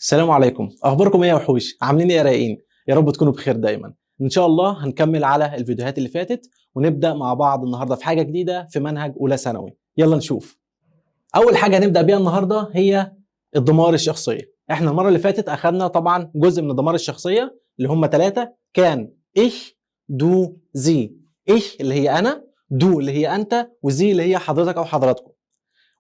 السلام عليكم، اخباركم ايه يا وحوش؟ عاملين ايه يا رايقين؟ يا رب تكونوا بخير دايما. ان شاء الله هنكمل على الفيديوهات اللي فاتت ونبدا مع بعض النهارده في حاجه جديده في منهج اولى ثانوي. يلا نشوف. اول حاجه هنبدا بيها النهارده هي الضمائر الشخصيه. احنا المره اللي فاتت اخذنا طبعا جزء من الضمائر الشخصيه اللي هم 3. كان ich du sie. ich اللي هي انا، du اللي هي انت، وزي اللي هي حضرتك او حضراتكم.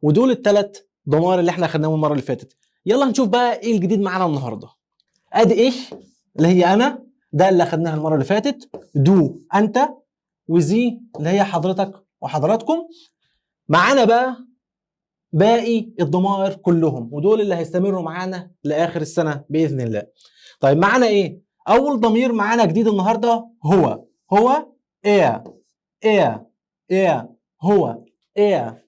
ودول الثلاث ضمائر اللي احنا اخذناهم المره اللي فاتت. يلا نشوف بقى ايه الجديد معانا النهارده. ادي ايش اللي هي انا، ده اللي اخدناها المره اللي فاتت. دو انت، وزي اللي هي حضرتك وحضراتكم. معانا بقى باقي الضمائر كلهم، ودول اللي هيستمروا معانا لاخر السنه باذن الله. طيب معانا ايه؟ اول ضمير معانا جديد النهارده هو ايه. هو ايه.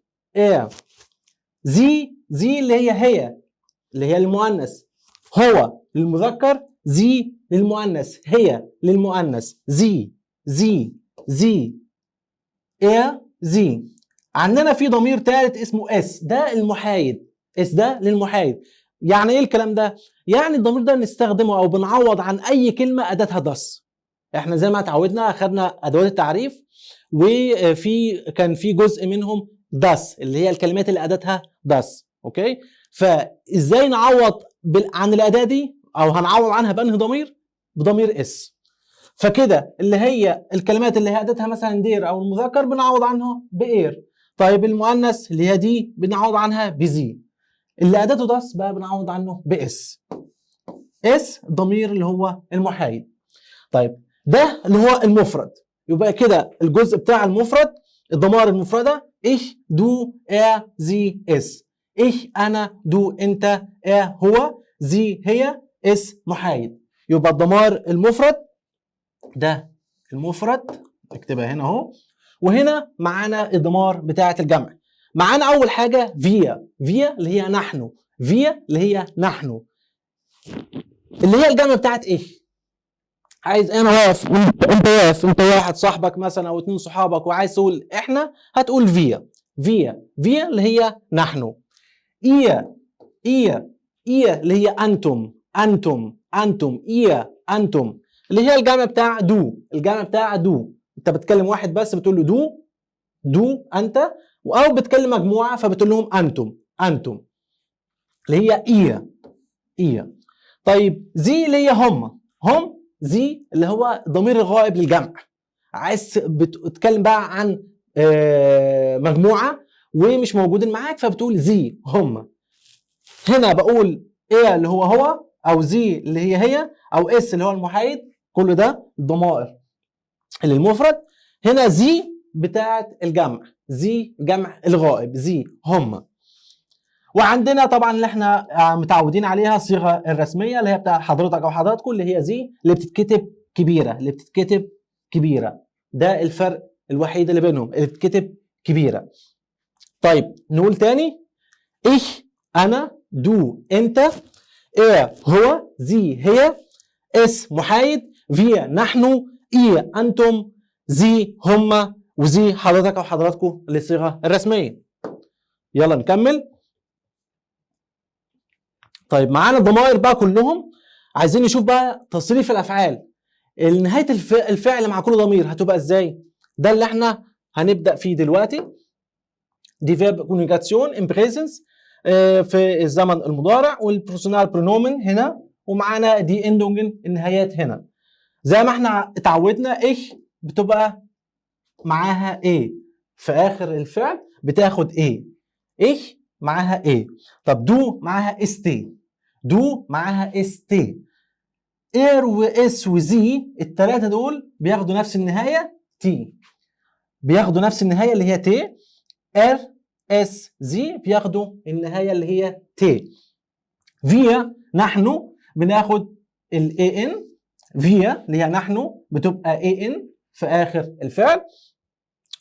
زي اللي هي اللي هي المؤنث. هو للمذكر، زي للمؤنث، هي للمؤنث. زي ايه زي. عندنا في ضمير ثالث اسمه اس، ده المحايد. اس ده للمحايد. يعني ايه الكلام ده؟ يعني الضمير ده بنستخدمه او بنعوض عن اي كلمه اداتها دس. احنا زي ما اتعودنا اخذنا ادوات التعريف، كان في جزء منهم داس اللي هي الكلمات اللي اداتها داس. اوكي، فازاي نعوض عن الاداه دي، او هنعوض عنها بانهي ضمير؟ بضمير اس. فكده اللي هي الكلمات اللي هي اداتها مثلا دير او المذكر بنعوض عنها باير. طيب المؤنث اللي هي دي بنعوض عنها بزي. اللي اداته داس بقى بنعوض عنه باس. اس ضمير اللي هو المحايد. طيب ده اللي هو المفرد. يبقى كده الجزء بتاع المفرد، الضمائر المفرده ich du er sie es. ich انا، du انت، er هو، sie هي، es محايد. يبقى الضمائر المفرد ده المفرد، اكتبها هنا اهو. وهنا معانا الضمائر بتاعه الجمع. معانا اول حاجه فيا اللي هي نحن. فيا اللي هي نحن، اللي هي الجمع بتاعت ايه؟ عايز انا واقف، انت واقف، انت واحد صاحبك مثلا او 2 صحابك وعايز تقول احنا، هتقول فيا اللي هي نحن. ايه اللي هي انتم. انتم اللي هي الجمع بتاع دو. انت بتكلم واحد بس بتقول له دو انت، او بتكلم مجموعه فبتقول لهم انتم اللي هي ايه. طيب زي اللي هي هم زي اللي هو ضمير الغائب للجمع. عايز بتتكلم بقى عن مجموعه ومش موجودين معاك فبتقول زي هم. هنا بقول ايه اللي هو، او زي اللي هي، او اس اللي هو المحايد. كل ده ضمائر اللي المفرد. هنا زي بتاعت الجمع، زي جمع الغائب، زي هم. وعندنا طبعا اللي احنا متعودين عليها الصيغه الرسميه اللي هي بتاع حضرتك او حضراتكم، اللي هي زي اللي بتتكتب كبيره. ده الفرق الوحيد اللي بينهم، اللي بتتكتب كبيره. طيب نقول تاني. ich انا، du انت، er هو، sie هي، es محايد، wir نحن، ihr انتم، sie هم، وزي حضرتك او حضراتكم للصيغه الرسميه. يلا نكمل. طيب معانا الضمائر بقى كلهم. عايزين نشوف بقى تصريف الافعال. نهايه الفعل مع كل ضمير هتبقى ازاي؟ ده اللي احنا هنبدا فيه دلوقتي. دي فيرب كونجاتيون ان بريزنس في الزمن المضارع، والبرسونال برونومن هنا، ومعانا دي اندونجن النهايات هنا. زي ما احنا اتعودنا ايش بتبقى معاها ايه في اخر الفعل، بتاخد ايه. ايش معاها ايه. طب دو معاها استي. اير واس وزي الثلاثه دول بياخدوا نفس النهايه تي، بياخدوا نفس النهايه اللي هي تي. ار اس زي بياخدوا النهايه اللي هي تي. فيا نحن بناخد الاي ان. فيا اللي هي نحن بتبقى اي ان في اخر الفعل.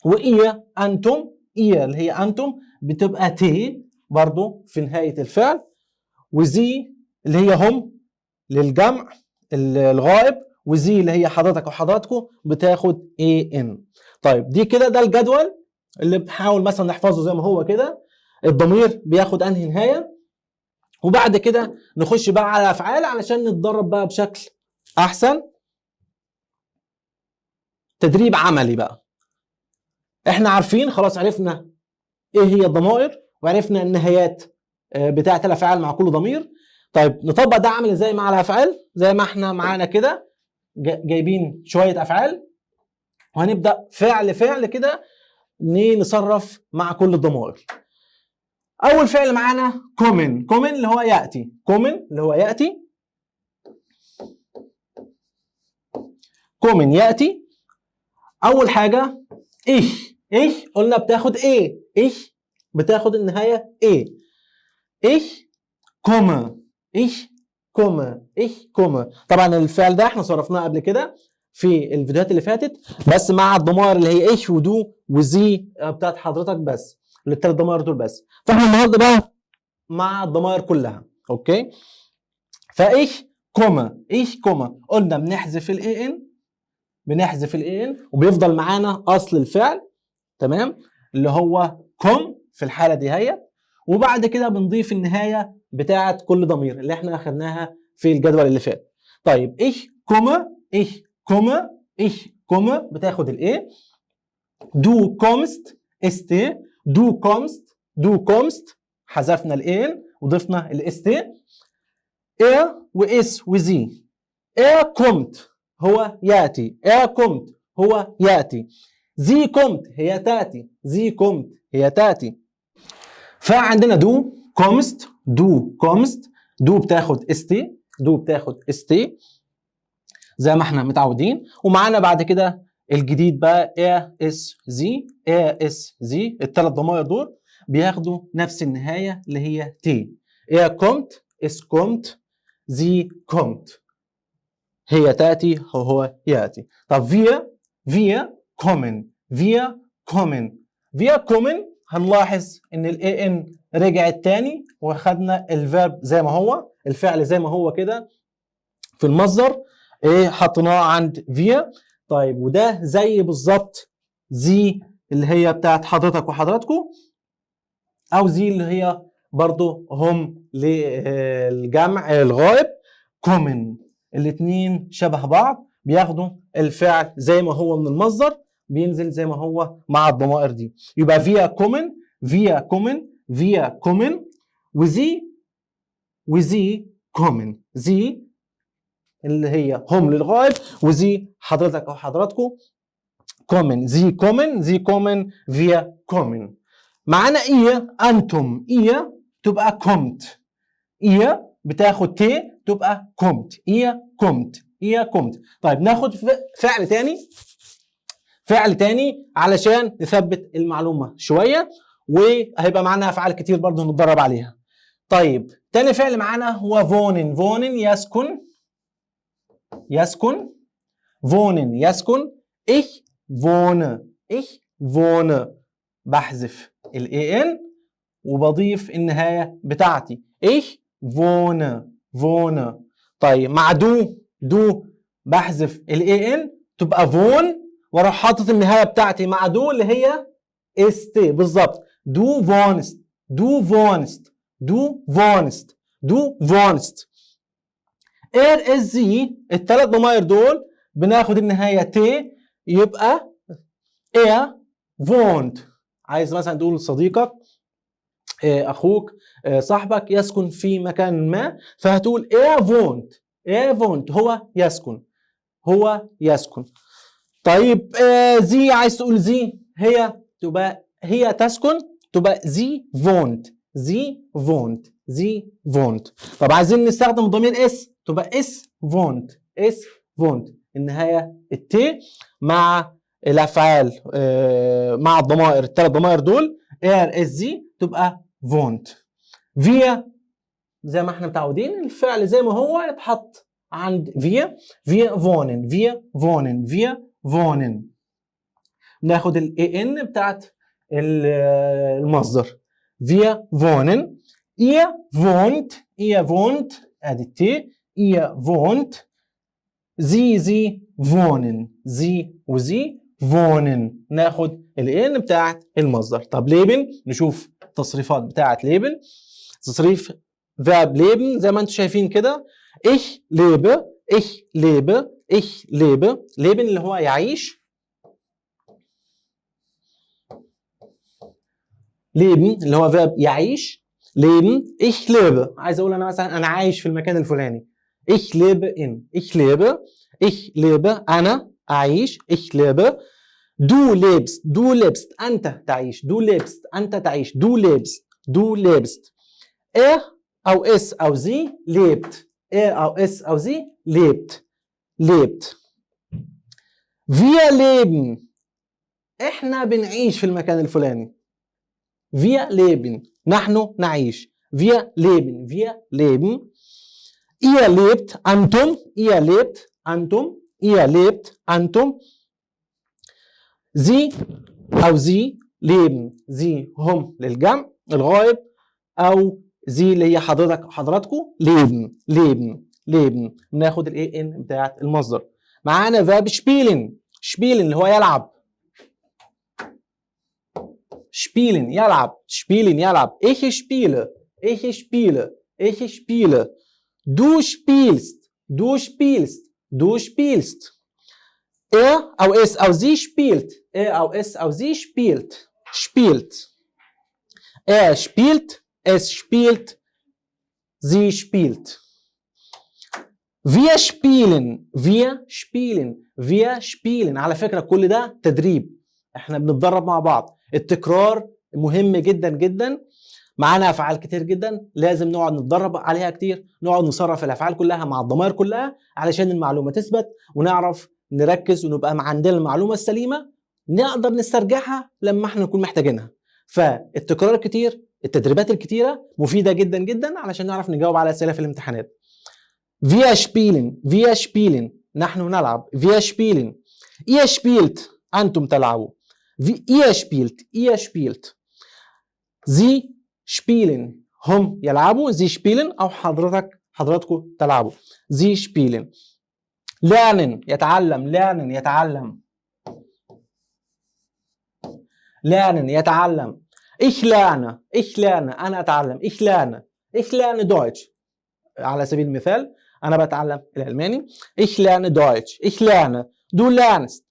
وايه انتم، اللي هي انتم بتبقى تي برضو في نهايه الفعل. وزي اللي هي هم للجمع الغائب، وزي اللي هي حضرتك وحضراتكم بتاخد اي ان. طيب دي كده ده الجدول اللي بنحاول مثلا نحفظه زي ما هو كده. الضمير بياخد انهي نهايه، وبعد كده نخش بقى على افعال علشان نتدرب بقى بشكل احسن. تدريب عملي بقى. احنا عارفين خلاص، عرفنا ايه هي الضمائر وعرفنا النهايات بتاعه الافعال مع كل ضمير. طيب نطبق ده عمل ازاي مع الافعال؟ زي ما احنا معانا كده جايبين شويه افعال، وهنبدا فعل فعل كده نصرف مع كل الضمائر. اول فعل معانا كومن. كومن اللي هو ياتي. كومن اللي هو ياتي. كومن ياتي. اول حاجه ايش. ايش قلنا بتاخد ايه؟ ايش بتاخد النهايه ايه. ايش كوما. ايش كوما. ايش كوما. طبعا الفعل ده احنا صرفناه قبل كده في الفيديوهات اللي فاتت، بس مع الضمائر اللي هي ايش ودو وزي بتاعت حضرتك بس، الثلاث ضمائر دول بس. فاحنا النهارده بقى مع الضمائر كلها. اوكي. فايش كوما. ايش كوما قلنا بنحذف الاي ان. بنحذف الاي ان وبيفضل معانا اصل الفعل، تمام، اللي هو كوم في الحاله دي هي. وبعد كده بنضيف النهايه بتاعه كل ضمير اللي احنا اخذناها في الجدول اللي فات. طيب ايش كوما. ايش كوما. ايش كوما بتاخد الايه. دو كومست استي. دو كومست. دو كومست حذفنا الان وضفنا الاستي. ايه واس وزي. ايه كومت هو ياتي. ايه كومت هو ياتي. زي كومت هي تاتي. زي كومت هي تاتي. فعندنا دو كومست. دو كومست. دو بتاخد استي. دو بتاخد استي زي ما احنا متعودين. ومعانا بعد كده الجديد بقى ايه اس زي. ايه اس زي الثلاث ضمائر دول بياخدوا نفس النهايه اللي هي تي. ايه كومت. اس كومت. زي كومت هي تاتي وهو ياتي. طب فيا. فيا كومن. فيا كومن. فيا كومن هنلاحظ ان الاي ان رجعت تاني واخدنا الفيرب زي ما هو، الفعل زي ما هو كده في المصدر، ايه حطيناه عند فيا. طيب وده زي بالظبط زي اللي هي بتاعت حضرتك وحضراتكم، او زي اللي هي برضو هم للجمع الغائب كومن. الاثنين شبه بعض، بياخدوا الفعل زي ما هو من المصدر، بينزل زي ما هو مع الضمائر دي. يبقى فيا كومن. فيا كومن. فيا كومن. وزي. وزي كومن. زي اللي هي هم للغائب، وزي حضرتك او حضراتكم كومن. زي كومن. زي كومن. فيا كومن. معانا ايه انتم. ايه تبقى كومت. ايه بتاخد تي تبقى كومت. ايه كومت. ايه كومت. طيب ناخد فعل تاني. فعل تاني علشان نثبت المعلومه شويه، وهيبقى معانا افعال كتير برضه نتدرب عليها. طيب تاني فعل معانا هو فونن. فونن يسكن. يسكن. فونن يسكن. ich wohne. ich wohne بحذف الاي ان وبضيف النهايه بتاعتي. ich wohne. wohne. طيب مع دو. دو بحذف الاي ان تبقى فون، واروح حاطط النهايه بتاعتي مع دو اللي هي است بالظبط. دو فونست. دو فونست. دو فونست. دو فونست. اير اس زي الثلاث ضمائر دول بناخد النهايه تي، يبقى ايه فونت. عايز مثلا تقول لصديقك اخوك صاحبك يسكن في مكان ما، فهتقول ايه فونت. ايه فونت هو يسكن. هو يسكن. طيب زي عايز تقول زي هي تبقى هي تسكن، تبقى زي فونت. زي فونت. زي فونت. طب عايزين نستخدم الضمير اس تبقى اس فونت. اس فونت النهايه التي مع الافعال مع الضمائر الثلاث ضمائر دول ار اس زي تبقى فونت. فيا زي ما احنا متعودين الفعل زي ما هو يتحط عند فيا. فيا فونن. فيا فونن. فيا فونن. ناخد الاي ان بتاعت المصدر. فيا فونن. ihr wohnt. ihr wohnt ادي التي. ihr wohnt. sie wohnen. sie وزي wohnen. ناخد الان بتاعت المصدر. طب ليبل نشوف التصريفات بتاعت ليبل. تصريف verb leben زي ما انتم شايفين كده. ich lebe ich lebe ich lebe leben اللي هو يعيش. leben اللي هو verb يعيش. leben ich lebe عايز اقول انا مثلا انا عايش في المكان الفلاني. ich lebe in ich lebe ich lebe انا اعيش ich lebe. du lebst du lebst انت تعيش du lebst انت تعيش du lebst du lebst. er او es او sie lebt er او es او sie lebt lebt. wir leben احنا بنعيش في المكان الفلاني. wir leben نحن نعيش. wir leben wir leben. ihr lebt انتم ihr lebt انتم ihr lebt انتم. sie او sie leben sie هم للجمع الغائب او sie اللي هي حضرتك حضراتكم leben leben leben. بناخد الاي ان بتاعت المصدر. معانا verb spielen spielen اللي هو يلعب. spielen يلعب spielen يلعب. ich spiele ich spiele ich spiele. du spielst du spielst du spielst. er او es او sie spielt er او es او sie spielt spielt. er spielt es spielt sie spielt. wir spielen wir spielen wir spielen. على فكرة كل ده تدريب احنا بنتدرب مع بعض. التكرار مهم جدا جدا. معانا افعال كتير جدا لازم نقعد نتدرب عليها كتير. نقعد نصرف الافعال كلها مع الضمائر كلها علشان المعلومة تثبت ونعرف نركز ونبقى عندنا المعلومة السليمة نقدر نسترجعها لما احنا نكون محتاجينها. فالتكرار الكتير التدريبات الكتيرة مفيدة جدا جدا علشان نعرف نجاوب على أسئلة في الامتحانات. wir spielen نحن نلعب. wir spielen. ihr spielt أنتم تلعبوا. ihr spielt. sie spielen هم يلعبوا. sie spielen أو حضراتكم تلعبوا. sie spielen. lernen يتعلم lernen يتعلم. lernen يتعلم. ich lerne أنا أتعلم. ich lerne Deutsch على سبيل المثال أنا بتعلم الألماني. ich lerne Deutsch ich lerne. du lernst.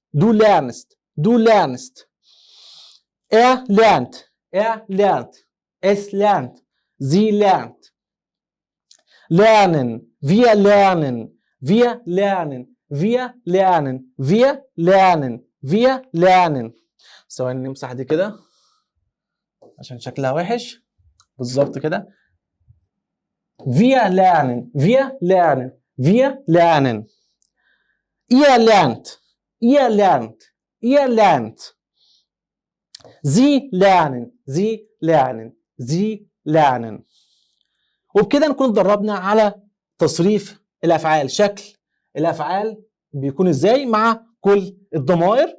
er lernt es lernt sie lernt. lernen wir lernen. ثواني نمسح دي كده عشان شكلها وحش. بالظبط كده. wir lernen. ihr lernt. sie lernen. وبكده نكون اتدربنا على تصريف الافعال. شكل الافعال بيكون ازاي مع كل الضمائر.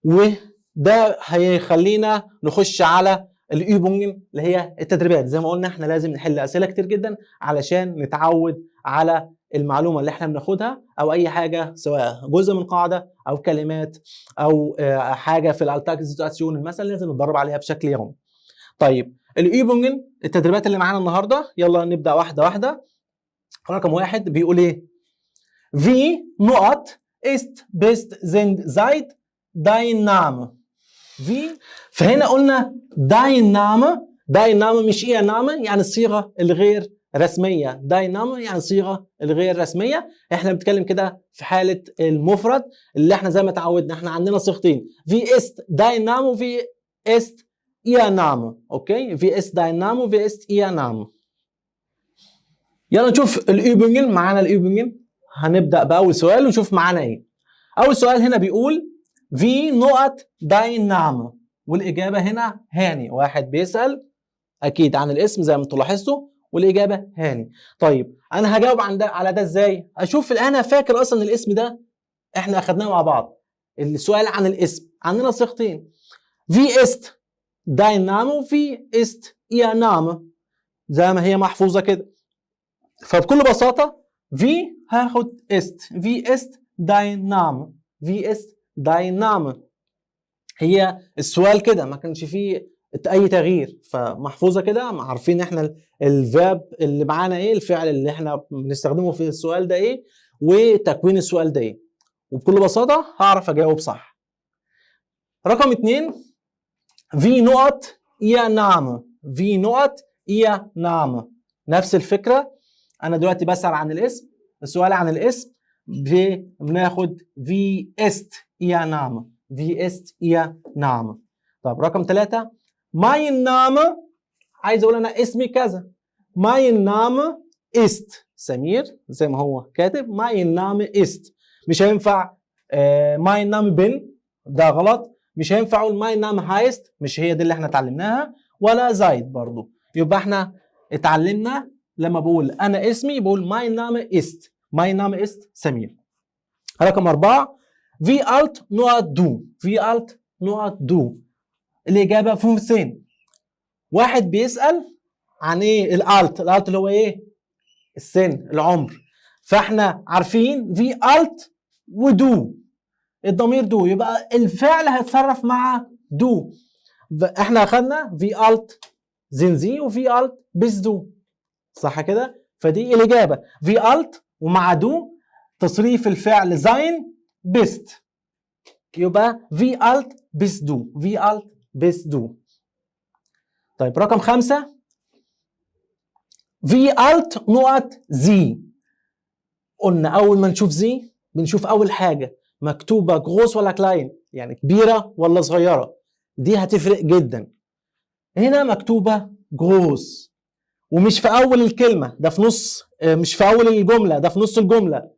وده هيخلينا نخش على الübungen اللي هي التدريبات. زي ما قلنا احنا لازم نحل اسئله كتير جدا علشان نتعود على المعلومه اللي احنا بناخدها او اي حاجه سواء جزء من قاعده او كلمات او حاجه في الالتاك سيتواسيون مثلا لازم نتدرب عليها بشكل يومي. طيب الübungen التدريبات اللي معانا النهارده يلا نبدا واحده واحده. رقم 1 بيقول ايه؟ wie نقط ist bist sind seid dein Name. wie فهنا قلنا dein Name مش ihr Name يعني الصيغه الغير رسميه. dein Name يعني الصيغه الغير رسميه. احنا بنتكلم كده في حاله المفرد اللي احنا زي ما اتعودنا احنا عندنا صيغتين wie ist dein Name و wie ist ihr Name. اوكي wie ist dein Name و wie ist ihr Name. يلا نشوف الübungen. معانا الübungen هنبدا باول سؤال ونشوف معانا ايه. اول سؤال هنا بيقول wie نقط dein Name والاجابه هنا هاني. واحد بيسال اكيد عن الاسم زي ما انتم لاحظتوا والاجابه هاني. طيب انا هجاوب على ده ازاي؟ اشوف انا فاكر اصلا الاسم ده احنا اخدناه مع بعض. السؤال عن الاسم عندنا صيغتين wie ist dein Name و wie ist ihr Name زي ما هي محفوظه كده. فبكل بساطه wie هاخد ist wie ist dein Name wie ist dein Name. هي السؤال كده ما كانش فيه اي تغيير، فمحفوظه كده عارفين احنا الفيرب اللي معانا ايه، الفعل اللي احنا بنستخدمه في السؤال ده ايه، وتكوين السؤال ده ايه، وبكل بساطه هعرف اجاوب صح. رقم 2 في نقط ihr Name، في نقط ihr Name، نفس الفكره. انا دلوقتي بسأل عن الاسم، السؤال عن الاسم بناخد في ist ihr Name، في ist ihr Name. طب رقم 3 mein Name، عايز اقول انا اسمي كذا، mein Name ist سمير زي ما هو كاتب mein Name ist، مش هينفع mein Name bin، ده غلط. مش هينفع اقول mein Name heißt، مش هي دي اللي احنا اتعلمناها، ولا زايد برضو. يبقى احنا اتعلمنا لما بقول انا اسمي بقول mein Name ist، mein Name ist سمير. رقم 4 wie alt nur du، wie alt nur du، الاجابه 15. واحد بيسال عن ايه الالت، الالت اللي هو ايه السن العمر، فاحنا عارفين في الت ودو، الضمير دو، يبقى الفعل هيتصرف مع دو. احنا اخذنا في الت زنزي وفي الت بس دو، صح كده؟ فدي الاجابه في الت ومع دو تصريف الفعل زين بيست، يبقى في الت بس دو، في الت بس دو. طيب رقم 5 في الت نقط زي، قلنا اول ما نشوف زي بنشوف اول حاجه مكتوبه جروس ولا كلاين، يعني كبيره ولا صغيره، دي هتفرق جدا. هنا مكتوبه جروس، ومش في اول الكلمه، ده في نص، مش في اول الجمله، ده في نص الجمله،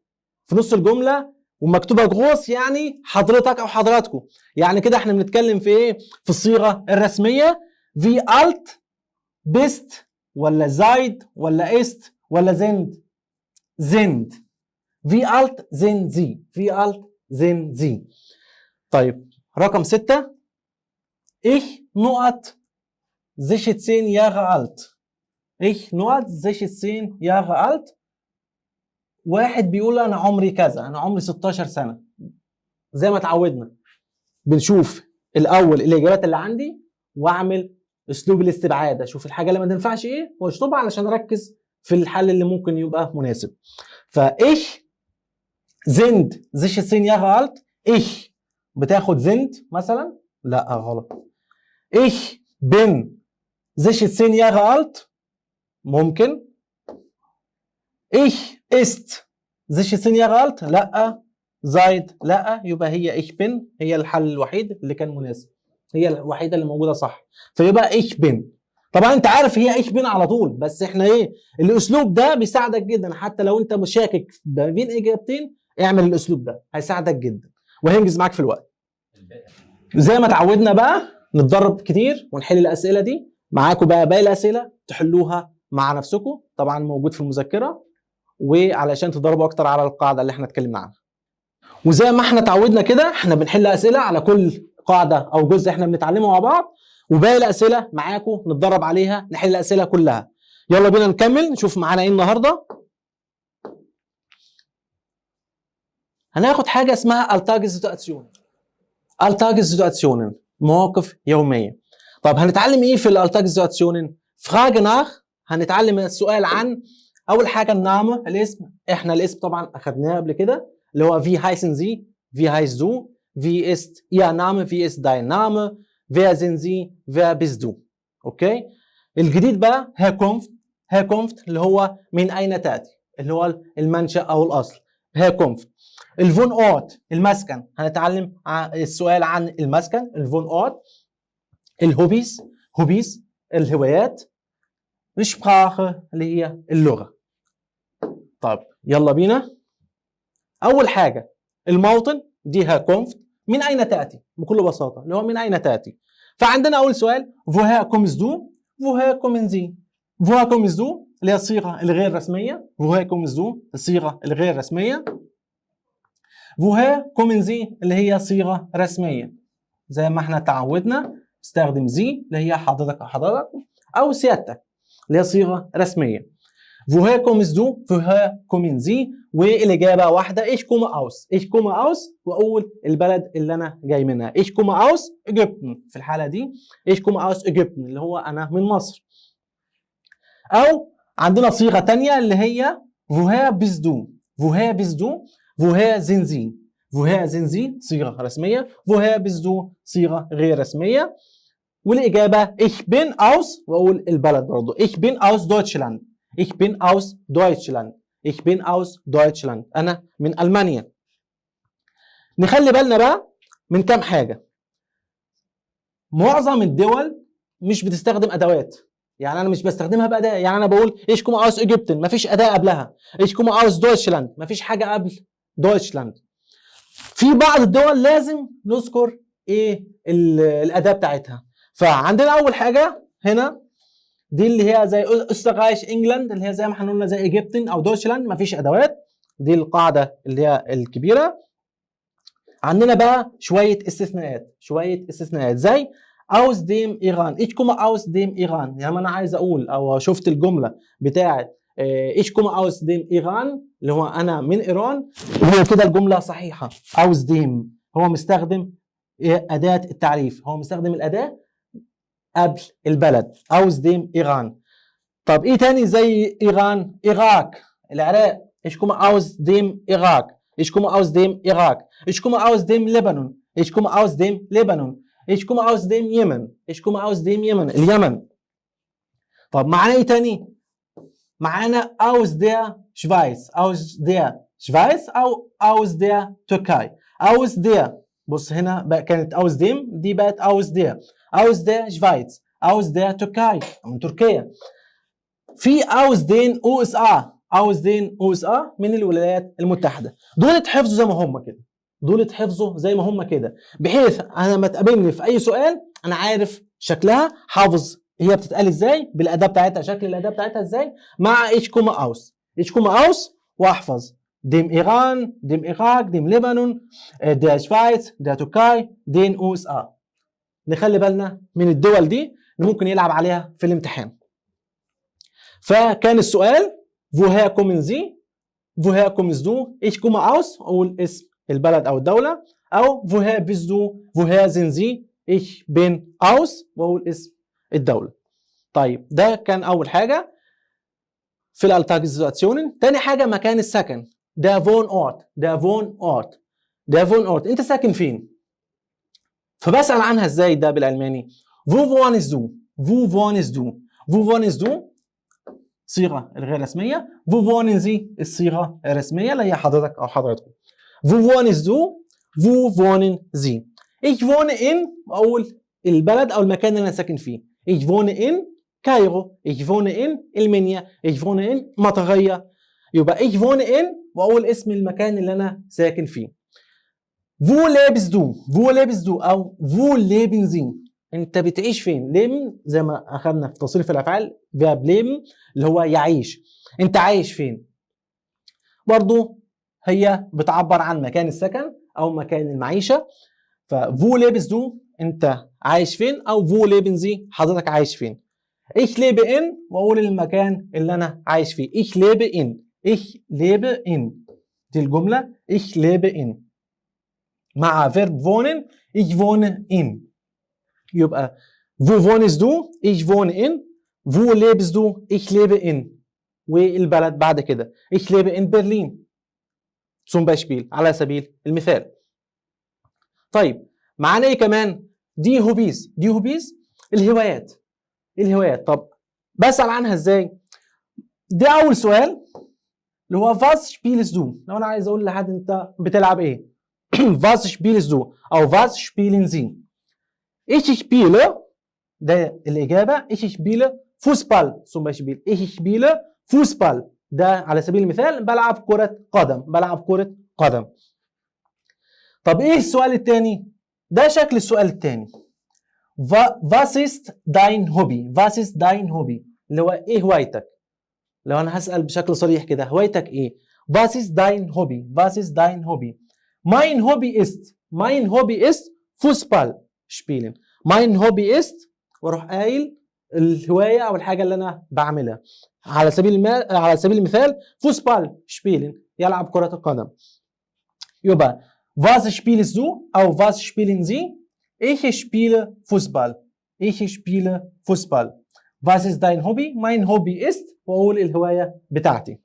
في نص الجمله ومكتوبه جروس، يعني حضرتك او حضراتكم. يعني كده احنا بنتكلم في ايه؟ في الصيغه الرسميه في الت بيست ولا زايد ولا است ولا زند، زند في الت زين زي، في الت زين زي. طيب رقم 6 ich نقط 16 Jahre alt، ich نقط 16 Jahre alt. واحد بيقول انا عمري كذا، انا عمري 16 سنه. زي ما اتعودنا بنشوف الاول الاجابات اللي عندي واعمل اسلوب الاستبعاد، اشوف الحاجه اللي ما تنفعش ايه واشطبها علشان اركز في الحل اللي ممكن يبقى مناسب. فايش زند 16 Jahre alt، ich بتاخد زند مثلا، لا غلط. ich bin 16 Jahre alt ممكن. ich ist 16 Jahre alt لا. زايد لا، يبقى هي ich bin هي الحل الوحيد اللي كان مناسب، هي الوحيده اللي موجوده صح، فيبقى ich bin. طبعا انت عارف هي ich bin على طول، بس احنا ايه الاسلوب ده بيساعدك جدا، حتى لو انت مشاكك ما بين اجابتين اعمل الاسلوب ده هيساعدك جدا وهينجز معاك في الوقت. زي ما اتعودنا بقى نتدرب كتير ونحل الاسئله دي معاكم، بقى باقي الاسئله تحلوها مع نفسكم، طبعا موجود في المذكره، وعلشان تدربوا اكتر على القاعده اللي احنا اتكلمنا عنها. وزي ما احنا اتعودنا كده احنا بنحل اسئله على كل قاعده او جزء احنا بنتعلمه مع بعض، وباقي الاسئله معاكم نتدرب عليها، نحل الاسئله كلها. يلا بينا نكمل نشوف معانا ايه النهارده. هناخد حاجه اسمها التاجسيتواسيون، التاجسيتواسيون مواقف يوميه. طب هنتعلم ايه في الالتاجسيتواسيون؟ فراغ ناخ، هنتعلم السؤال عن اول حاجه النامه الاسم، احنا الاسم طبعا اخدناه قبل كده اللي هو wie heißen Sie، wie heißt du، wie ist Ihr Name، wie ist dein Name، wer sind Sie، wer bist du. اوكي. الجديد بقى herkunft، herkunft اللي هو من اين تاتي، اللي هو المنشأ او الاصل herkunft. الفون اورت المسكن، هنتعلم السؤال عن المسكن الفون اورت. الهوبيز، هوبيز الهوايات. الشبراخه اللي هي اللغه. طب يلا بينا. اول حاجه الموطن دي herkunft، من اين تاتي بكل بساطه اللي هو من اين تاتي. فعندنا اول سؤال woher kommst du، woher kommen Sie، woher kommst du اللي هي الصيغه الغير رسميه، woher kommst du الصيغه الغير رسميه، woher kommen Sie اللي هي صيغه رسميه. زي ما احنا تعودنا استخدم زي اللي هي حضرتك او حضرتك او سيادتك اللي هي صيغه رسميه. woher kommst du woher kommen sie والاجابه واحده ich komme aus ich komme aus واقول البلد اللي انا جاي منها ich komme aus Ägypten في الحاله دي ich komme aus Ägypten اللي هو انا من مصر. او عندنا صيغه ثانيه اللي هي woher bist du woher bist du woher sind sie woher sind sie صيغه رسميه woher bist du صيغه غير رسميه والاجابه ich bin aus واقول البلد برضه ich bin aus Deutschland ich bin aus Deutschland ich bin aus Deutschland انا من المانيا. نخلي بالنا بقى من كام حاجه. معظم الدول مش بتستخدم ادوات، يعني انا مش بستخدمها باداه، يعني انا بقول ich komme aus Ägypten مفيش اداه قبلها ich komme aus Deutschland مفيش حاجه قبل Deutschland. في بعض الدول لازم نذكر ايه الاداه بتاعتها. فعندنا اول حاجه هنا دي اللي هي زي استغايش انجلاند اللي هي زي ما احنا قلنا زي ايجيبتن او دويتشلاند مفيش ادوات، دي القاعده اللي هي الكبيره. عندنا بقى شويه استثناءات زي aus dem Iran ich komme aus dem Iran. يعني انا عايز اقول او شفت الجمله بتاعه ich komme aus dem Iran اللي هو انا من ايران وهي كده الجمله صحيحه. aus dem هو مستخدم اداه التعريف، هو مستخدم الاداه قبل البلد aus dem Iran. طب ايه تاني زي ايران؟ العراق ich komme aus dem Irak ich komme aus dem Irak ich komme aus dem Libanon ich komme aus dem Libanon ich komme aus dem Jemen ich komme aus dem Jemen اليمن. طب معانا ايه تاني؟ معانا aus der Schweiz او aus der Türkei aus der بص هنا بقى كانت aus dem دي بقت aus der Schweiz aus der Türkei من تركيا. في aus den USA من الولايات المتحدة. دول اتحفظوا زي ما هم كده بحيث انا لما تقابلني في اي سؤال انا عارف شكلها، حافظ هي بتتقال ازاي بالاداه بتاعتها، شكل الاداه بتاعتها ازاي مع ich komme aus واحفظ dem Iran dem Irak dem Libanon der Schweiz der Türkei den USA. نخلي بالنا من الدول دي اللي ممكن يلعب عليها في الامتحان. فكان السؤال woher kommen Sie woher kommst du ich komme aus اقول اسم البلد او الدوله، او woher bist du woher sind Sie ich bin aus واقول اسم الدوله. طيب ده كان اول حاجه في الالتاجزاسيونن. تاني حاجه مكان السكن der Wohnort انت ساكن فين؟ فبسأل عنها ازاي ده بالالماني wo wohnst du صيغه الغير رسميه wo wohnen Sie الصيغه الرسميه اللي هي حضرتك او حضراتكم. wo wohnen Sie ich wohne in اقول البلد او المكان اللي انا ساكن فيه ich wohne in كايرو ich wohne in المنيا ich wohne in مطريه. يبقى ich wohne in واقول اسم المكان اللي انا ساكن فيه. wo lebst du او wo leben Sie انت بتعيش فين؟ leben زي ما اخذنا في تصريف الافعال verb leben اللي هو يعيش، انت عايش فين؟ برضو هي بتعبر عن مكان السكن او مكان المعيشه. ف wo lebst du انت عايش فين، او wo leben Sie حضرتك عايش فين. ich lebe in واقول المكان اللي انا عايش فيه ich lebe in دي الجمله ich lebe in مع verb wohnen ich wohne in. يبقى wo wohnst du ich wohne in wo lebst du ich lebe in والبلد بعد كده ich lebe in Berlin zum Beispiel على سبيل المثال. طيب معانا ايه كمان؟ دي هوبيز الهوايات. طب بسأل عنها ازاي؟ ده اول سؤال اللي هو was spielst du لو انا عايز اقول لحد انت بتلعب ايه was spielst du او was spielen Sie ich spiele ده الإجابة ich spiele Fußball zum Beispiel ich spiele Fußball ده على سبيل المثال بلعب كرة قدم. طب ايه السؤال الثاني؟ ده شكل السؤال الثاني was ist dein Hobby اللي هو ايه هوايتك. لو انا هسأل بشكل صريح كده هوايتك ايه؟ was ist dein Hobby mein Hobby ist Fußball spielen mein Hobby ist واروح قايل الهوايه او الحاجه اللي انا بعملها. على سبيل المثال فوسبال شبيلن، يلعب كره القدم. يبقى was spielst du او was spielen sie؟ ich spiele Fußball. ich spiele Fußball. was ist dein Hobby؟ mein Hobby ist، واقول الهوايه بتاعتي.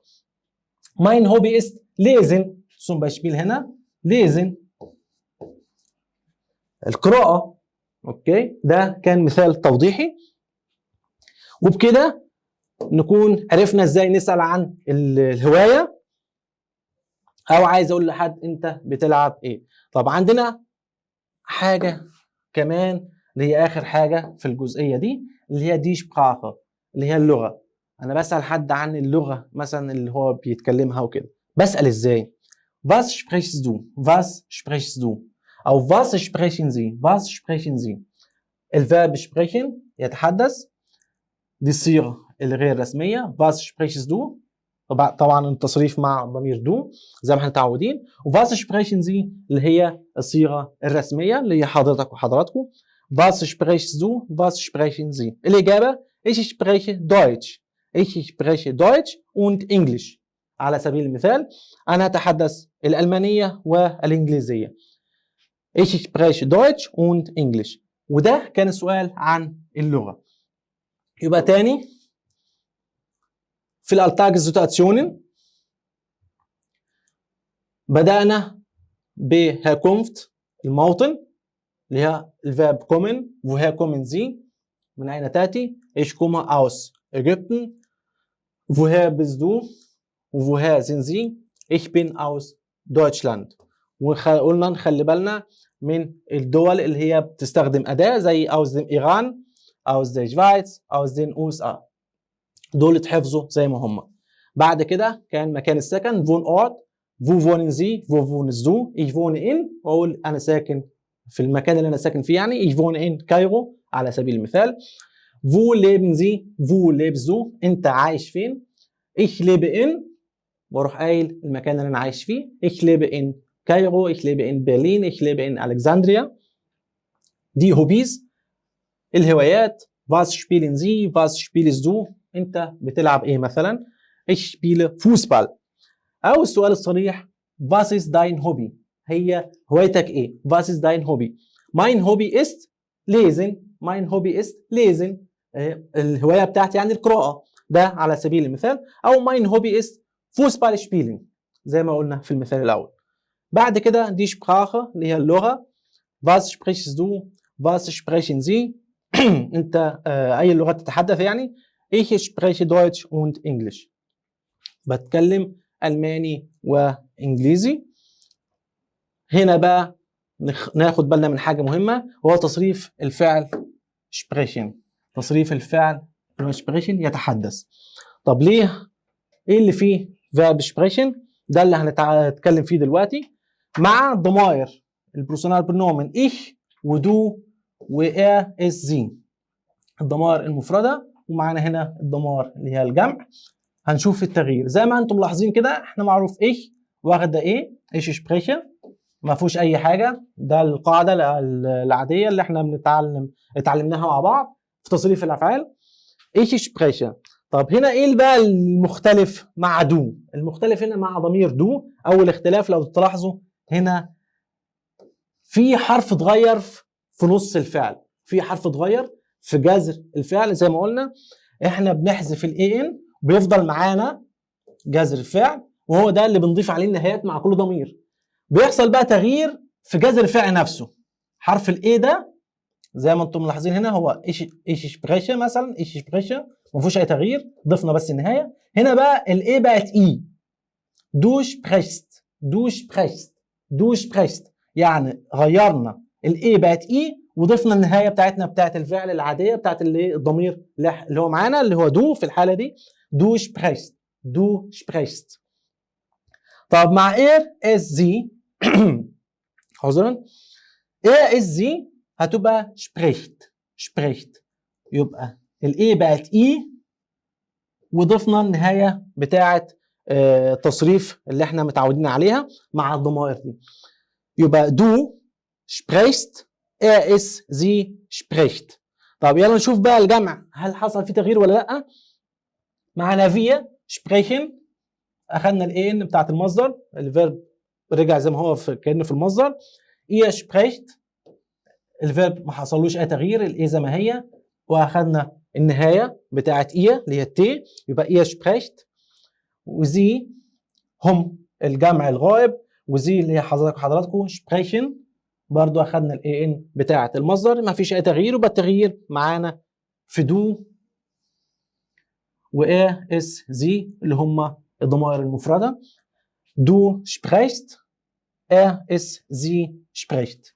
mein Hobby ist lesen zum Beispiel هنا lesen القراءه. اوكي، ده كان مثال توضيحي. وبكده نكون عرفنا ازاي نسأل عن الهواية، او عايز اقول لحد انت بتلعب ايه. طب عندنا حاجة كمان اللي هي اخر حاجة في الجزئية دي، اللي هي دي شبراخة، اللي هي اللغة. انا بسأل حد عن اللغة مثلا اللي هو بيتكلمها وكده، بسأل ازاي؟ was sprichst du؟ was sprichst du؟ او was sprechen sie؟ was sprechen sie؟ الفيرب sprechen يتحدث، دي الصيغة الغير رسمية was sprichst du، طبعا التصريف مع ضمير دو زي ما احنا متعودين. وwas sprechen sie اللي هي الصيغة الرسمية اللي هي حضرتك وحضراتكم. was sprichst du was sprechen sie؟ الإجابة ich spreche Deutsch. ich spreche Deutsch und English. على سبيل المثال أنا أتحدث الألمانية والإنجليزية. ich spreche Deutsch und English. وده كان السؤال عن اللغة. يبقى تاني في الالتاجسيتواتسيونين بدأنا بهيركونفت الموطن اللي هي الفيرب كومن، woher kommen Sie من أين تأتي؟ ich komme aus Ägypten. woher bist du؟ woher sind Sie؟ ich bin aus Deutschland. وقلنا نخلي بالنا من الدول اللي هي بتستخدم أداة زي aus dem Iran، aus der Schweiz، aus den USA. دول اتحفظوا زي ما هم. بعد كده كان مكان السكن Wohnort، wo wohnen Sie؟ wo wohnst du؟ ich wohne in، واقول انا ساكن في المكان اللي انا ساكن فيه، يعني ich wohne in كايرو على سبيل المثال. wo leben Sie؟ wo lebst du؟ انت عايش فين؟ ich lebe in، واروح قايل المكان اللي انا عايش فيه. ich lebe in كايرو، ich lebe in برلين، ich lebe in ألكسندريا. دي هوبيز الهوايات. was spielen Sie؟ was spielst du؟ انت بتلعب ايه مثلا؟ ich spiele Fußball. او السؤال الصريح was ist dein Hobby؟ هي هوايتك ايه؟ was ist dein Hobby؟ mein Hobby ist lesen. mein Hobby ist lesen. الهواية بتاعتي يعني القراءة، ده على سبيل المثال. او mein Hobby ist Fußball spielen زي ما قلنا في المثال الاول. بعد كده دي Sprache اللي هي اللغة. was sprichst du؟ was sprechen Sie؟ انت اي لغة تتحدث يعني. ich spreche Deutsch und English. بتكلم ألماني وإنجليزي. هنا بقى ناخد بالنا من حاجة مهمة، وهو تصريف الفعل sprechen. تصريف الفعل sprechen يتحدث. طب ليه؟ ايه اللي فيه verb sprechen؟ ده اللي هنتكلم فيه دلوقتي مع الضمائر البرسونال برونومن ich ودو وer es sie، الضمائر المفردة، ومعنا هنا الضمائر اللي هي الجمع. هنشوف التغيير زي ما انتم ملاحظين كده. احنا معروف ich واخده ايه؟ ich spreche، ما فيهوش اي حاجه، ده القاعده العاديه اللي احنا اتعلمناها مع بعض في تصريف الافعال. ich spreche. طب هنا ايه بقى المختلف مع دو؟ المختلف هنا مع ضمير دو، او الاختلاف لو تلاحظوا هنا في حرف اتغير في نص الفعل، في حرف اتغير في جذر الفعل. زي ما قلنا احنا بنحذف الاي ان بيفضل معانا جذر الفعل، وهو ده اللي بنضيف عليه النهايات مع كل ضمير. بيحصل بقى تغيير في جذر الفعل نفسه. حرف الاي ده زي ما انتم ملاحظين هنا هو ايش سبريشه مثلا، ايش سبريشه ما فيهوش اي تغيير، ضفنا بس النهايه. هنا بقى الاي بقت اي، دو سبريشت، دو سبريشت، دو سبريشت، يعني غيرنا الاي بقت اي وضفنا النهايه بتاعتنا بتاعت الفعل العاديه بتاعت الضمير اللي هو معانا اللي هو دو في الحاله دي. دو سبريشت، دو سبريشت. طب مع اير اس زي عذرا، اير اس زي هتبقى سبريشت، سبريشت، يبقى الاي بقت اي وضفنا النهايه بتاعت التصريف اللي احنا متعودين عليها مع الضمائر دي. يبقى دو سبريشت، er ist sie spricht. طب يلا نشوف بقى الجمع، هل حصل فيه تغيير ولا لا؟ معانا فيا سبريخن، اخذنا الاي ان بتاعت المصدر، الفيرب رجع زي ما هو كانه في المصدر. ايه سبريخت، الفيرب ما حصلوش اي تغيير، الاي زي ما هي، واخذنا النهايه بتاعت ايه اللي هي التي، يبقى ايه سبريخت. وزي هم الجمع الغائب، وزي اللي هي حضراتكم سبريخن، برضو اخذنا الاي ان بتاعت المصدر، ما فيش اي تغيير، يبقى التغيير معانا في دو وايه اس زي اللي هم الضمائر المفرده. دو سبريخت، اس زي سبريخت.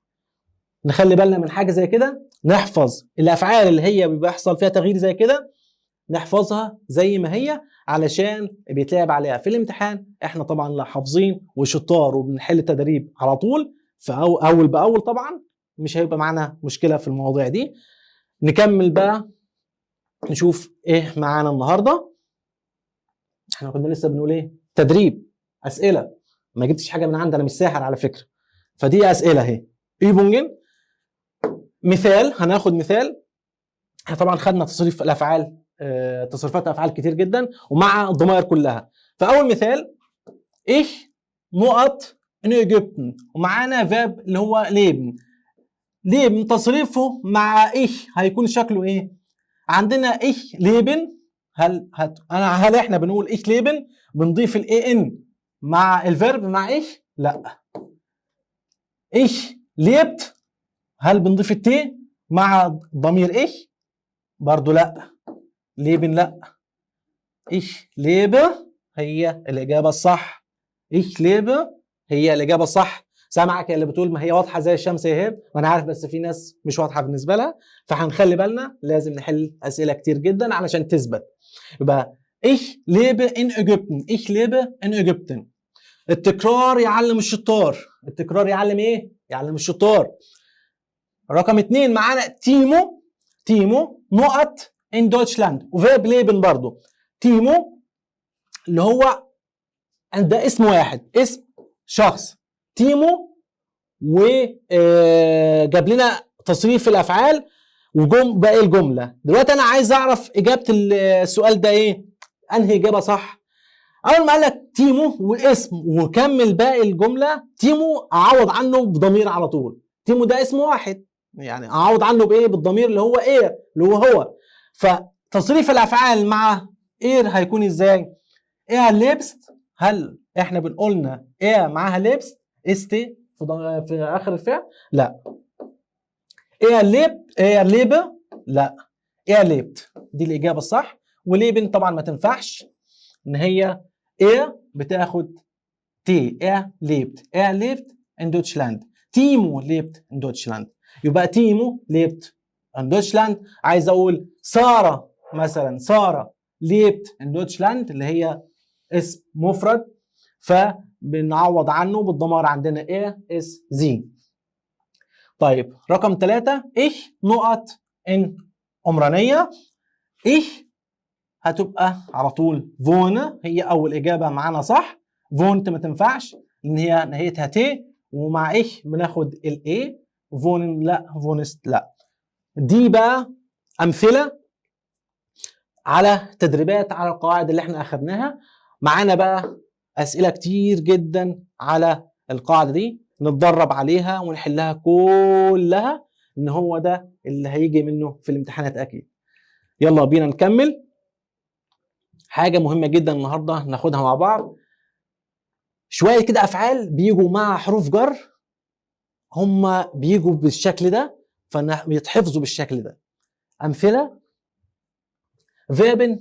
نخلي بالنا من حاجه زي كده، نحفظ الافعال اللي هي بيحصل فيها تغيير زي كده، نحفظها زي ما هي علشان بيتلعب عليها في الامتحان. احنا طبعا لا حافظين وشطار وبنحل التدريب على طول، اول باول طبعا مش هيبقى معانا مشكله في المواضيع دي. نكمل بقى نشوف ايه معانا النهارده. احنا كنا لسه بنقول ايه؟ تدريب، اسئله، ما جبتش حاجه من عندي، انا مش ساحر على فكره، فدي اسئله اهي. übungen، مثال، هناخد مثال. احنا طبعا خدنا تصريف الافعال، تصريفات الافعال كتير جدا ومع الضمائر كلها. فاول مثال ich نقط in Ägypten، ومعانا فيرب اللي هو leben. leben تصريفه مع ich هيكون شكله ايه؟ عندنا ich leben، هل احنا بنقول ich leben بنضيف الاي ان مع الفيرب مع ich؟ لا. ich lebt، هل بنضيف التي مع ضمير ich؟ برضو لا. ليبن لا. ich lebe هي الإجابة الصح. ich lebe هي الإجابة الصح. سامعك اللي بتقول ما هي واضحة زي الشمس يا هيب، وأنا عارف بس في ناس مش واضحة بالنسبة لها، فهنخلي بالنا لازم نحل أسئلة كتير جدا علشان تثبت. يبقى ich lebe in Ägypten، ich lebe in Ägypten. التكرار يعلم الشطار. التكرار يعلم ايه؟ يعلم الشطار. رقم 2 معانا تيمو. تيمو نقط in Deutschland، وفيرب ليبن برضو. تيمو اللي هو ده اسم واحد، اسم شخص تيمو، وجاب لنا تصريف الافعال باقي الجمله. دلوقتي انا عايز اعرف اجابه السؤال ده ايه، انهي اجابه صح. اول ما قال لك تيمو واسم وكمل باقي الجمله، تيمو اعوض عنه بضمير على طول. تيمو ده اسم واحد، يعني اعوض عنه بايه؟ بالضمير اللي هو ايه، اللي هو. فتصريف الافعال مع اير هيكون ازاي؟ ايه لبست، هل احنا بنقولنا ايه معاها لبست استي في اخر الفعل؟ لا. ايه ليب، ايه ليبه، لا. ايه ليبت دي الاجابه الصح. وليبن طبعا ما تنفعش، ان هي ايه بتاخد تي. ايه ليبت، ايه ليبت ان دوتشلاند. تيمو ليبت ان دوتشلاند، يبقى تيمو ليبت ان دوتشلاند. عايز اقول ساره مثلا، ساره ليبت ان دوتشلاند اللي هي اسم مفرد، فبنعوض عنه بالضمائر، عندنا ايه اس زي. طيب رقم 3 ich نقط ان عمرانيه. ich هتبقى على طول فون، هي اول اجابه معانا صح. فونت ما تنفعش لان هي نهايتها تي، ومع ich بناخد الاي. فون لا، فونست لا. دي بقى امثله على تدريبات على القواعد اللي احنا اخذناها. معانا بقى اسئله كتير جدا على القاعده دي نتدرب عليها ونحلها كلها، ان هو ده اللي هيجي منه في الامتحانات اكيد. يلا بينا نكمل. حاجه مهمه جدا النهارده ناخدها مع بعض، شويه كده افعال بيجوا مع حروف جر، هم بيجوا بالشكل ده فبيتحفظوا بالشكل ده. امثله: Verben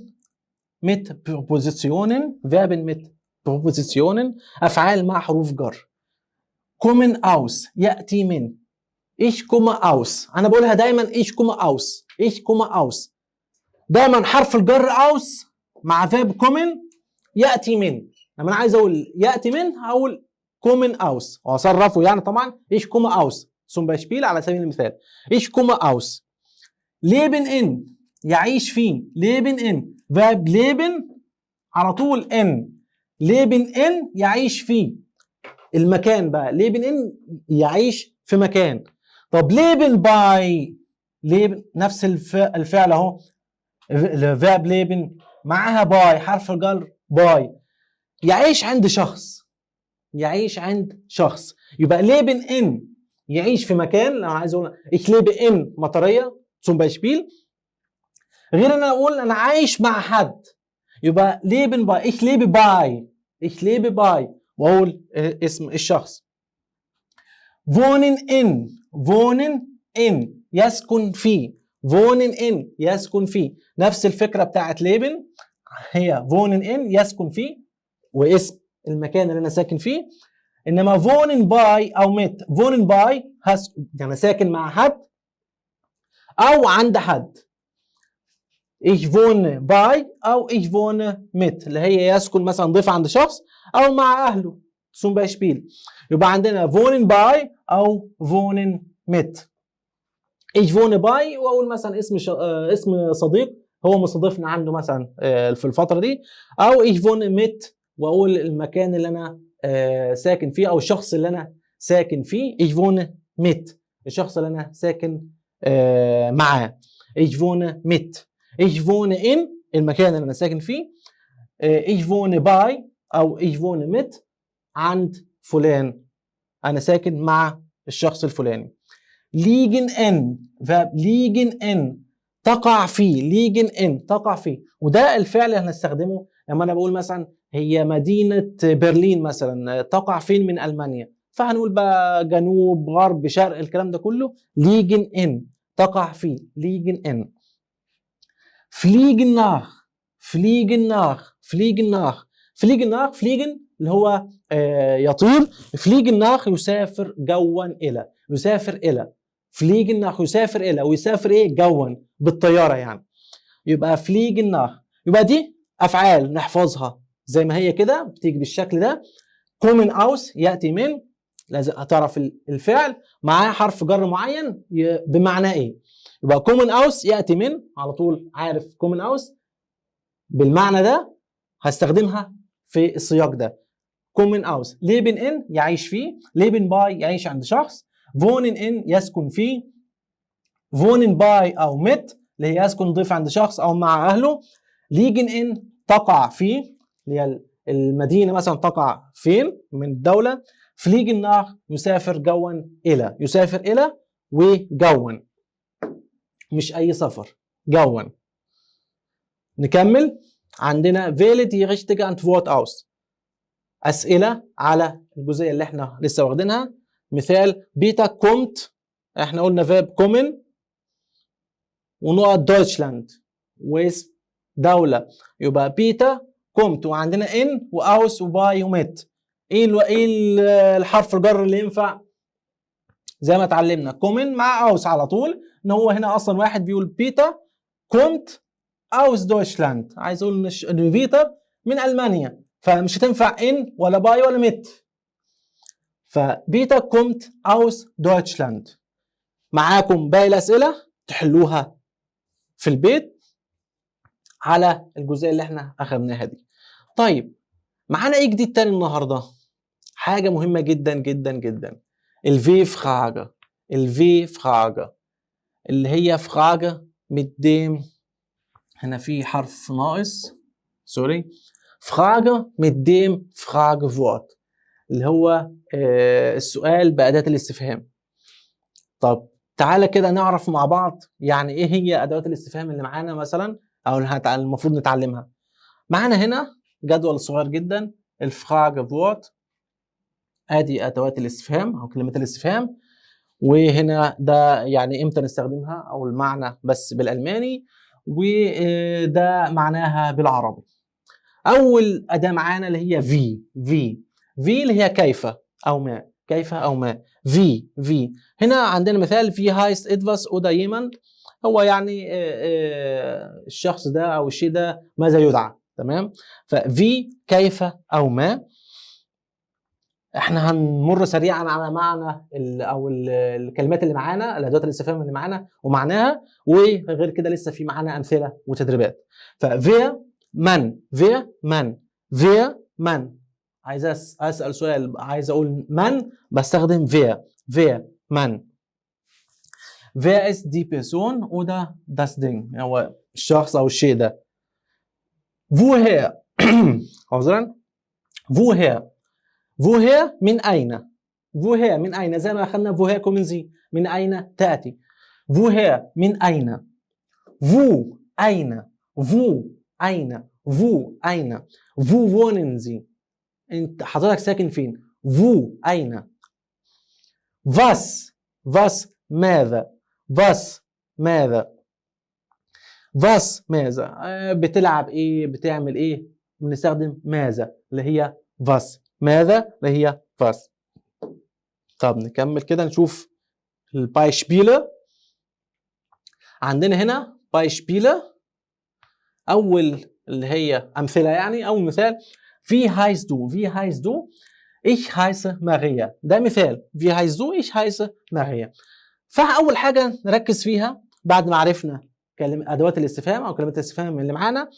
mit Präpositionen، Verben mit Präpositionen، افعال مع حروف جر. kommen aus ياتي من. ich komme aus، انا بقولها دايما ich komme aus، ich komme aus. دايما حرف الجر aus مع verb kommen ياتي من. لما انا عايز اقول ياتي من هقول kommen aus، واصرفه يعني طبعا ich komme aus zum Beispiel على سبيل المثال ich komme aus. leben in يعيش فيه، leben in verb leben على طول in. leben in يعيش فيه. المكان بقى leben in يعيش في مكان. طب leben by ليبن نفس الفعل اهو، الفيرب ليبن معاها باي، حرف الجر باي. يعيش عند شخص، يعيش عند شخص، يبقى ليبن ان يعيش في مكان. لو عايز اقول ich lebe in مطريه zum Beispiel، غير انا اقول انا عايش مع حد، يبقى leben bei ich lebe bei، ich lebe bei واقول اسم الشخص. wohnen in، wohnen in يسكن في، wohnen in يسكن في، نفس الفكره بتاعت leben هي wohnen in يسكن في واسم المكان اللي انا ساكن فيه. انما wohnen bei او mit، wohnen bei يعني ساكن مع حد او عند حد. ich wohne bei او ich wohne mit اللي هي يسكن مثلا ضيف عند شخص او مع اهله zum Beispiel. يبقى عندنا wohnen bei او wohnen mit. ich wohne bei واقول مثلا اسم صديق هو مستضيفنا عنده مثلا في الفتره دي، او ich wohne mit واقول المكان اللي انا ساكن فيه او الشخص اللي انا ساكن فيه. ich wohne mit الشخص اللي انا ساكن معاه. ich wohne mit. ich wohne in المكان اللي انا ساكن فيه. ich wohne bei او ich wohne mit عند فلان، انا ساكن مع الشخص الفلاني. liegen in verb liegen in تقع فيه، liegen in تقع فيه، وده الفعل اللي هنستخدمه لما انا بقول مثلا هي مدينة برلين مثلا تقع فين من ألمانيا، فهنقول بقى جنوب غرب شرق الكلام ده كله. liegen in تقع فيه، liegen in. fliegen nach، fliegen nach، fliegen nach، fliegen nach، fliegen اللي هو يطير، fliegen nach يسافر جوا إلى، يسافر إلى. fliegen nach يسافر إلى، ويسافر إيه؟ جوا بالطيارة يعني. يبقى fliegen nach. يبقى دي أفعال نحفظها زي ما هي كده بتيجي بالشكل ده. kommen aus يأتي من، لازم هتعرف الفعل معاه حرف جر معين بمعنى إيه. يبقى kommen aus يأتي من، على طول عارف kommen aus بالمعنى ده هستخدمها في السياق ده. kommen aus leben in يعيش فيه، leben bei يعيش عند شخص، wohnen in يسكن فيه، wohnen bei أو mit اللي هي يسكن ضيف عند شخص أو مع أهله، liegen in تقع فيه اللي هي المدينة مثلا تقع فين من الدولة، fliegen nach يسافر جوا إلى، يسافر إلى وجوا مش أي سفر، جوا. نكمل. عندنا wähle die richtige Antwort aus. أسئلة على الجزئية اللي احنا لسه واخدينها. مثال بيتا كومت، احنا قلنا فيرب كومن ونقط دويتشلاند واسم دولة، يبقى بيتا كومت وعندنا ان واوس وباي وميت. ايه الحرف الجر اللي ينفع؟ زي ما اتعلمنا كومن مع اوس على طول، ان هو هنا اصلا واحد بيقول بيتا كومت اوس دويتشلاند، عايز اقول ان بيتا من المانيا، فمش هتنفع ان ولا باي ولا ميت، فبيتا كومت اوس دويتشلاند. معاكم باقي الاسئله تحلوها في البيت على الجزئيه اللي احنا اخذناها دي. طيب معانا ايه جديد تاني النهارده؟ حاجه مهمه جدا جدا جدا، الفي فراجه. الفي فراجه اللي هي فراجه مديم، هنا في حرف ناقص سوري، فراجه مديم فراجه فورت اللي هو السؤال بأداة الاستفهام. طب تعالى كده نعرف مع بعض يعني ايه هي أدوات الاستفهام اللي معانا مثلا او المفروض نتعلمها. معانا هنا جدول صغير جدا، الفراجه فورت، ادي أدوات الاستفهام او كلمات الاستفهام، وهنا ده يعني امتى نستخدمها او المعنى بس بالألماني، وده معناها بالعربي. أول أداة معانا اللي هي في اللي هي كيف أو ما، كيف أو ما. في هنا عندنا مثال في هايست ادفاس اودا يمن، هو يعني الشخص ده أو الشيء ده ماذا يدعى، تمام. ففي كيف أو ما. احنا هنمر سريعا على معنى او الكلمات اللي معانا، الادوات الاستفهام اللي معانا ومعناها، وغير كده لسه في معانا امثله وتدريبات. ففير من، فير من، فير من، عايز اسال سؤال عايز اقول من بستخدم فير من. wer ist die Person oder das Ding؟ هو الشخص أو الشيء ده. woher عذرا woher woher من أين؟ woher من أين؟ زي ما أخذنا woher kommen Sie من أين تأتي؟ woher من أين؟ wo أين؟ wo أين؟ wo أين؟ wo wohnen Sie؟ أنت حضرتك ساكن فين؟ wo أين؟ was ماذا؟ was ماذا؟ was ماذا؟ بتلعب ايه؟ بتعمل ايه؟ بنستخدم ماذا اللي هي was. ماذا اللي هي was. طب نكمل كده نشوف البايشبيله. عندنا هنا بايشبيله اول اللي هي امثله، يعني اول مثال wie heißt du؟ wie heißt du؟ ich heiße Maria. ده مثال wie heißt du؟ ich heiße Maria. فاول حاجه نركز فيها بعد ما عرفنا ادوات الاستفهام او كلمات الاستفهام اللي معانا،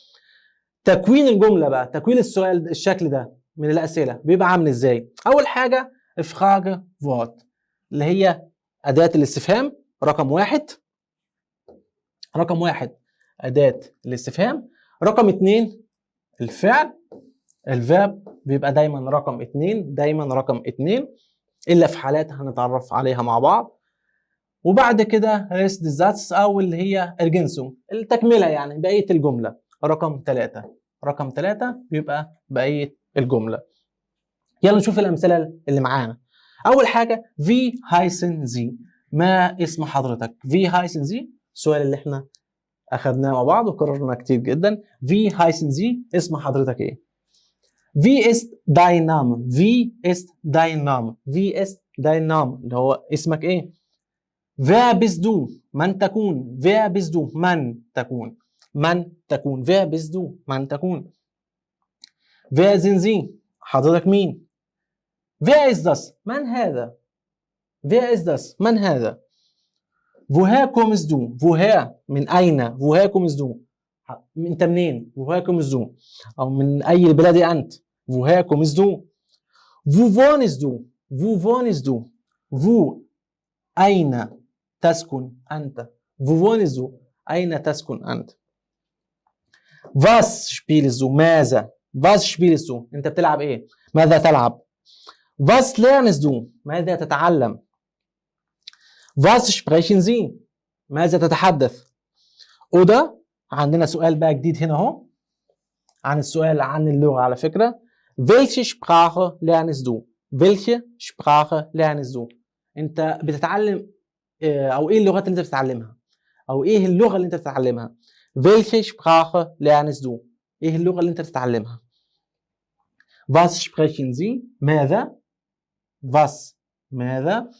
تكوين الجمله بقى، تكوين السؤال الشكل ده من الاسئله بيبقى عامل ازاي. اول حاجه Frage Wort اللي هي اداه الاستفهام رقم واحد. رقم واحد اداه الاستفهام. رقم اتنين الفعل، الفيرب بيبقى دايما رقم اتنين، دايما رقم اتنين الا في حالات هنتعرف عليها مع بعض. وبعد كده ريست زاتس او اللي هي الجنسوم التكمله، يعني بقيه الجمله رقم ثلاثة. رقم ثلاثة بيبقى بقيه الجمله. يلا نشوف الامثله اللي معانا. اول حاجه في هايسن زي، ما اسم حضرتك؟ في هايسن زي السؤال اللي احنا اخذناه مع بعض وكررناه كتير جدا. في هايسن زي اسم حضرتك ايه؟ في ist dein Name؟ في ist dein Name؟ في ist dein Name اللي هو اسمك ايه؟ Wer bist du؟ من تكون؟ Wer bist du؟ من تكون؟ من تكون؟ Wer bist du؟ من تكون؟ Wer sind Sie؟ حضرتك مين؟ Wer ist das؟ من هذا؟ Wer ist das؟ من هذا؟ Woher kommst du؟ Woher من أين؟ Woher kommst du؟ أنت منين؟ Woher kommst du؟ أو من أي بلد أنت؟ Woher kommst du؟ Wo wohnst du؟ Wo wohnst du؟ Wo أين تسكن أنت؟ Wo wohnst du؟ أين تسكن أنت؟ Was spielst du؟ ماذا؟ Was spielst du؟ أنت بتلعب إيه؟ ماذا تلعب؟ Was lernst du؟ ماذا تتعلم؟ Was sprechen Sie؟ ماذا تتحدث؟ oder عندنا سؤال بقى جديد هنا أهو عن السؤال عن اللغة على فكرة. Welche Sprache lernst du؟ Welche Sprache lernst du؟ أنت بتتعلم او ايه اللغات اللي انت بتتعلمها، او ايه اللغه اللي انت بتتعلمها. welche Sprache lernst du؟ ايه اللغه اللي انت بتتعلمها. was sprechen Sie؟ ماذا؟ was ماذا؟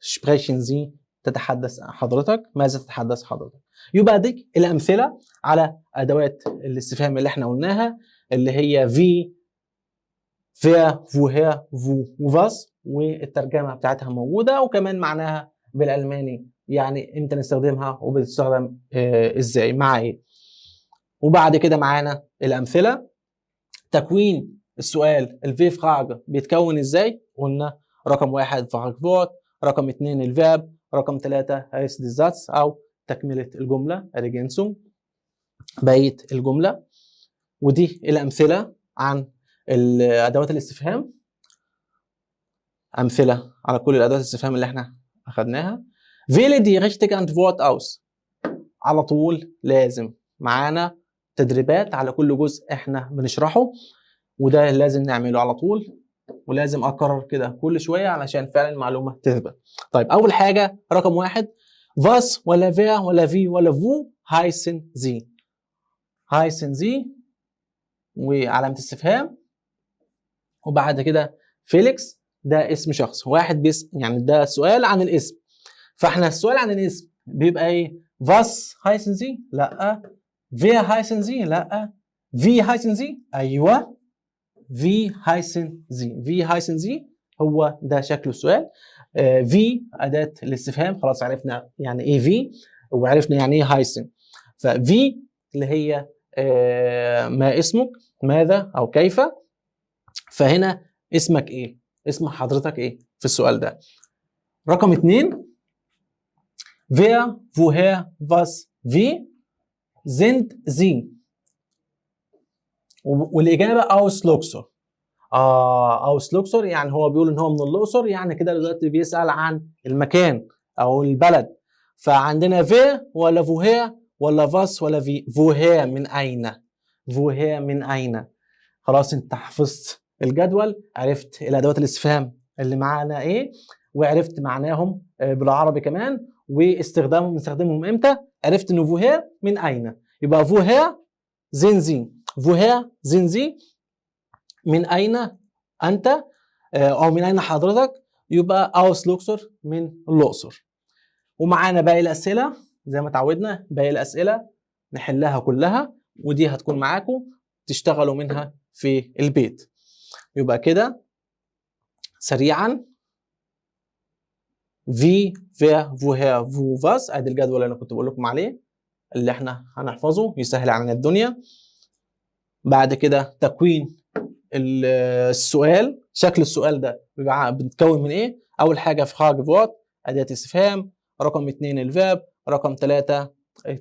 sprechen Sie تتحدث حضرتك، ماذا تتحدث حضرتك. يبقى دي الامثله على ادوات الاستفهام اللي احنا قلناها اللي هي في wer woher wo was، والترجمه بتاعتها موجوده وكمان معناها بالالماني، يعني امتى نستخدمها وبتستخدم ازاي مع ايه. وبعد كده معانا الامثله. تكوين السؤال الفي فراج بيتكون ازاي؟ قلنا رقم واحد فراج فورت، رقم اثنين الفيرب، رقم ثلاثة ريست زاتس او تكمله الجمله ريجنسوم بقيه الجمله. ودي الامثله عن ادوات الاستفهام، امثله على كل الادوات الاستفهام اللي احنا اخذناها. wähle die richtige Antwort aus. على طول لازم معانا تدريبات على كل جزء احنا بنشرحه، وده لازم نعمله على طول ولازم اكرر كده كل شويه علشان فعلا المعلومه تثبت. طيب اول حاجه رقم واحد was ولا wer ولا wie ولا wo heißen sie؟ heißen sie وعلامه استفهام، وبعد كده فيليكس ده اسم شخص واحد باسم، يعني ده سؤال عن الاسم. فاحنا السؤال عن الاسم بيبقى ايه؟ was heißen Sie؟ لا. wer heißen Sie؟ لا. wie heißen Sie؟ ايوه. wie heißen Sie؟ wie heißen Sie هو ده شكل السؤال. في اداه الاستفهام، خلاص عرفنا يعني ايه في وعرفنا يعني ايه heißen. ففي اللي هي ما اسمك، ماذا او كيف. فهنا اسمك ايه؟ اسم حضرتك ايه في السؤال ده. رقم 2 Wer, woher, was, wie sind Sie. والإجابة aus Luxor. aus Luxor يعني هو بيقول إن هو من الأقصر، يعني كده دلوقتي بيسأل عن المكان أو البلد. فعندنا wer ولا woher ولا was ولا wie. woher من أين. woher من أين. خلاص أنت حفظت الجدول، عرفت الأدوات الاستفهام اللي معانا إيه، وعرفت معناهم بالعربي كمان، واستخدامهم بنستخدمهم إمتى. عرفت إنه woher من أين، يبقى woher sind Sie. woher sind Sie من أين أنت أو من أين حضرتك، يبقى aus Luxor من الأقصر. ومعانا باقي الأسئلة زي ما تعودنا، باقي الأسئلة نحلها كلها، ودي هتكون معاكم تشتغلوا منها في البيت. يبقى كده سريعا wie, wer, woher, wo, was. ادي الجدول اللي انا كنت بقول لكم عليه اللي احنا هنحفظه يسهل علينا الدنيا. بعد كده تكوين السؤال، شكل السؤال ده بيبقى بنتكون من ايه. اول حاجه فراغ فوت اداه استفهام، رقم 2 الفيرب، رقم 3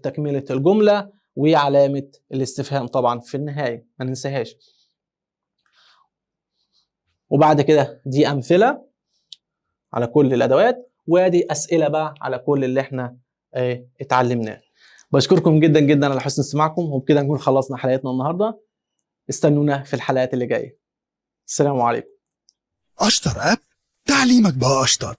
تكمله الجمله، وعلامه الاستفهام طبعا في النهايه ما ننساهاش. وبعد كده دي امثله على كل الادوات، وادي اسئله بقى على كل اللي احنا اتعلمناه. بشكركم جدا جدا على حسن استماعكم، وبكده نكون خلصنا حلقتنا النهارده. استنونا في الحلقات اللي جايه. السلام عليكم. أشطر أب، تعليمك بقى أشطر.